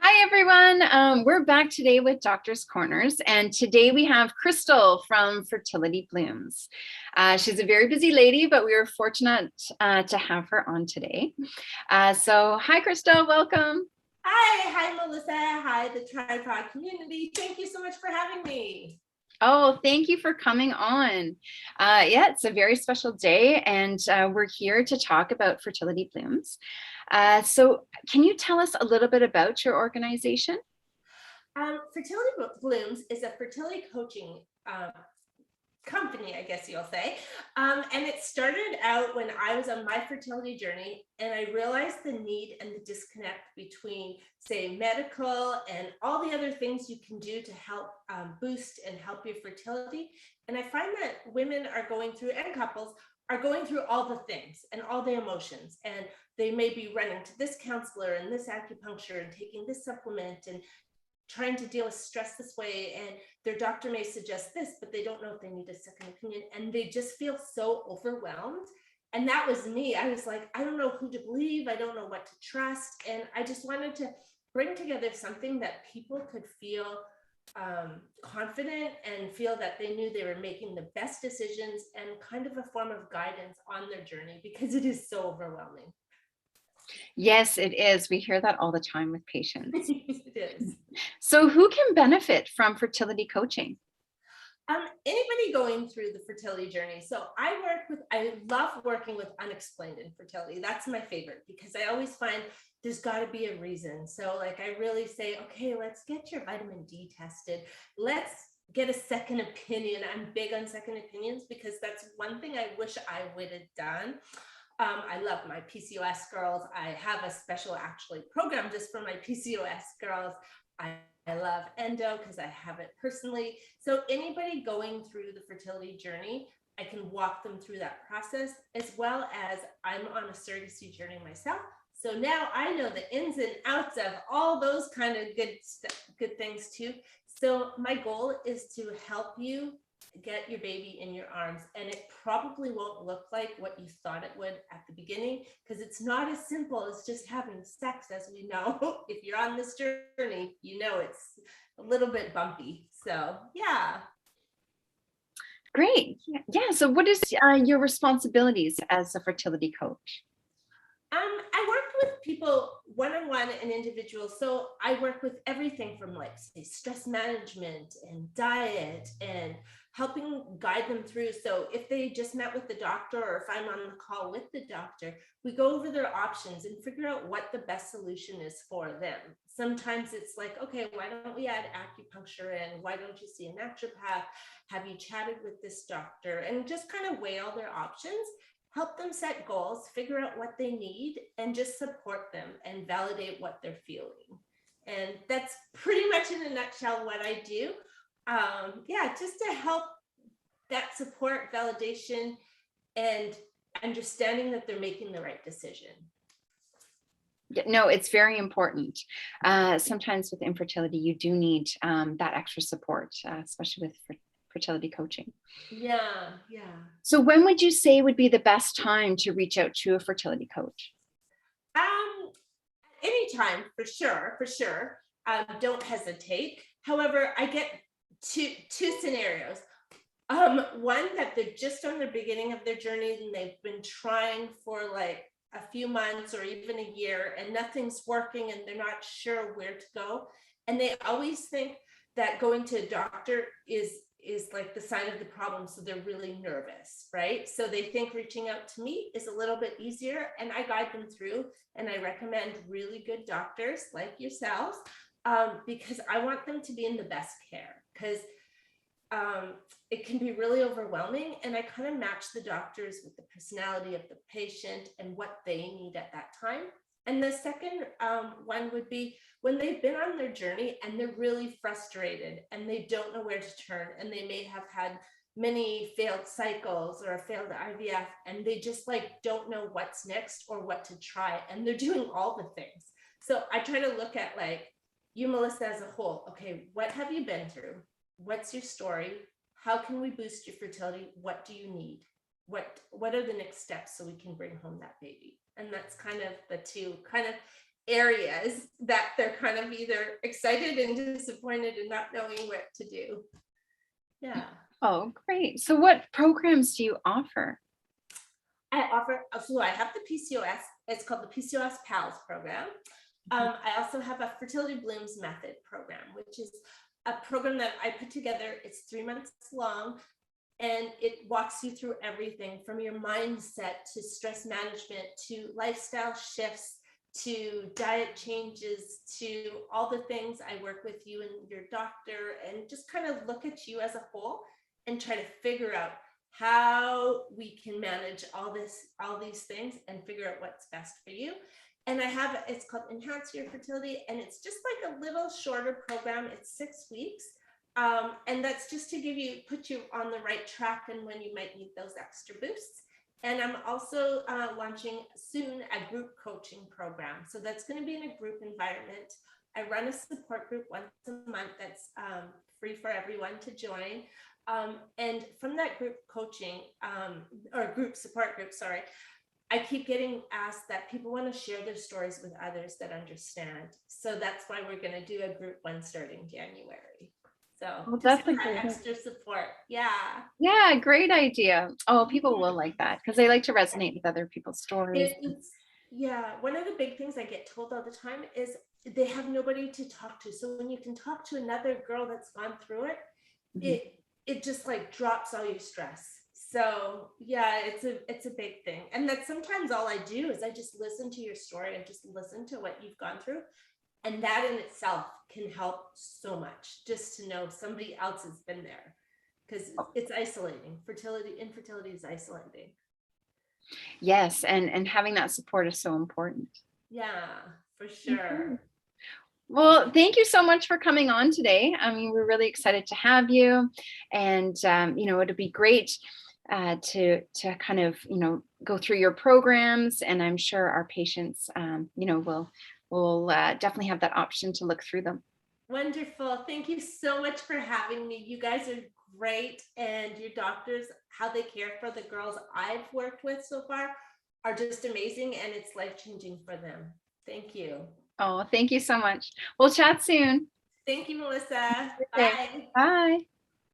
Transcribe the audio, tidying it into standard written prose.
Hi, everyone. We're back today with Doctor's Corners, and today we have Crystal from Fertility Blooms. She's a very busy lady, but we were fortunate to have her on today. So hi, Crystal. Welcome. Hi, Melissa. Hi, the Tripod community. Thank you so much for having me. Oh, thank you for coming on. Yeah, it's a very special day, and we're here to talk about Fertility Blooms. So can you tell us a little bit about your organization? Fertility Blooms is a fertility coaching company, I guess you'll say. And it started out when I was on my fertility journey, and I realized the need and the disconnect between, say, medical and all the other things you can do to help boost and help your fertility. And I find that women are going through, and couples are going through all the things and all the emotions, and they may be running to this counselor and this acupuncture and taking this supplement and trying to deal with stress this way, and their doctor may suggest this, but they don't know if they need a second opinion, and they just feel so overwhelmed. And that was me. I was like, I don't know who to believe, I don't know what to trust, and I just wanted to bring together something that people could feel confident and feel that they knew they were making the best decisions, and kind of a form of guidance on their journey, because it is so overwhelming. Yes, it is. We hear that all the time with patients. It is. So who can benefit from fertility coaching? Anybody going through the fertility journey. So I love working with unexplained infertility. That's my favorite, because I always find there's got to be a reason. So like I really say, okay, let's get your vitamin D tested. Let's get a second opinion. I'm big on second opinions, because that's one thing I wish I would have done. I love my PCOS girls. I have a special actually program just for my PCOS girls. I love endo because I have it personally. So anybody going through the fertility journey, I can walk them through that process, as well as I'm on a surrogacy journey myself. So now I know the ins and outs of all those kind of good things too. So my goal is to help you get your baby in your arms, and it probably won't look like what you thought it would at the beginning, because it's not as simple as just having sex, as we know. If you're on this journey, you know it's a little bit bumpy. So yeah. Great. Yeah. So what is your responsibilities as a fertility coach? I work with people one-on-one and individual. So I work with everything from, like, say, stress management and diet, and helping guide them through. So if they just met with the doctor, or if I'm on the call with the doctor, we go over their options and figure out what the best solution is for them. Sometimes it's like, okay, why don't we add acupuncture in? Why don't you see a naturopath? Have you chatted with this doctor? And just kind of weigh all their options, help them set goals, figure out what they need, and just support them and validate what they're feeling. And that's pretty much in a nutshell what I do. Yeah, just to help that support, validation, and understanding that they're making the right decision. No, it's very important. Sometimes with infertility, you do need that extra support, especially with fertility coaching. Yeah. So when would you say would be the best time to reach out to a fertility coach? Anytime, for sure. Don't hesitate. However, I get two scenarios. One, that they're just on the beginning of their journey, and they've been trying for like a few months or even a year, and nothing's working, and they're not sure where to go. And they always think that going to a doctor is like the sign of the problem, so they're really nervous, right? So they think reaching out to me is a little bit easier, and I guide them through, and I recommend really good doctors like yourselves, because I want them to be in the best care, because it can be really overwhelming, and I kind of match the doctors with the personality of the patient and what they need at that time. And the second one would be when they've been on their journey and they're really frustrated and they don't know where to turn, and they may have had many failed cycles or a failed IVF, and they just like don't know what's next or what to try, and they're doing all the things. So I try to look at, like, you, Melissa, as a whole. Okay, what have you been through? What's your story? How can we boost your fertility? What do you need? What are the next steps so we can bring home that baby? And that's kind of the two kind of areas that they're kind of either excited and disappointed and not knowing what to do. Yeah. Oh, great. So what programs do you offer? I offer, so I have the PCOS, it's called the PCOS PALS program. I also have a Fertility Blooms method program, which is a program that I put together. It's 3 months long, and it walks you through everything from your mindset to stress management to lifestyle shifts to diet changes to all the things. I work with you and your doctor and just kind of look at you as a whole and try to figure out how we can manage all these things and figure out what's best for you. And I have, it's called Enhance Your Fertility, and it's just like a little shorter program. It's 6 weeks. And that's just to put you on the right track and when you might need those extra boosts. And I'm also launching soon a group coaching program. So that's going to be in a group environment. I run a support group once a month that's free for everyone to join. And from that group coaching or group support group, sorry, I keep getting asked that people want to share their stories with others that understand. So that's why we're going to do a group one starting January. So Well, just that's a for that great extra support. Yeah. Yeah, great idea. Oh, people will like that because they like to resonate with other people's stories. Yeah, one of the big things I get told all the time is they have nobody to talk to. So when you can talk to another girl that's gone through it, Mhm. it just like drops all your stress. So yeah, it's a big thing. And that's sometimes all I do is I just listen to your story and just listen to what you've gone through. And that in itself can help so much, just to know somebody else has been there, because it's isolating. Infertility is isolating. Yes, and having that support is so important. Yeah, for sure. Well, thank you so much for coming on today. I mean, we're really excited to have you, and it'll be great to kind of go through your programs, and I'm sure our patients will definitely have that option to look through them. Wonderful. Thank you so much for having me. You guys are great, and your doctors, how they care for the girls I've worked with so far are just amazing, and it's life-changing for them. Thank you. Oh, thank you so much. We'll chat soon. Thank you, Melissa. Okay. Bye. Bye.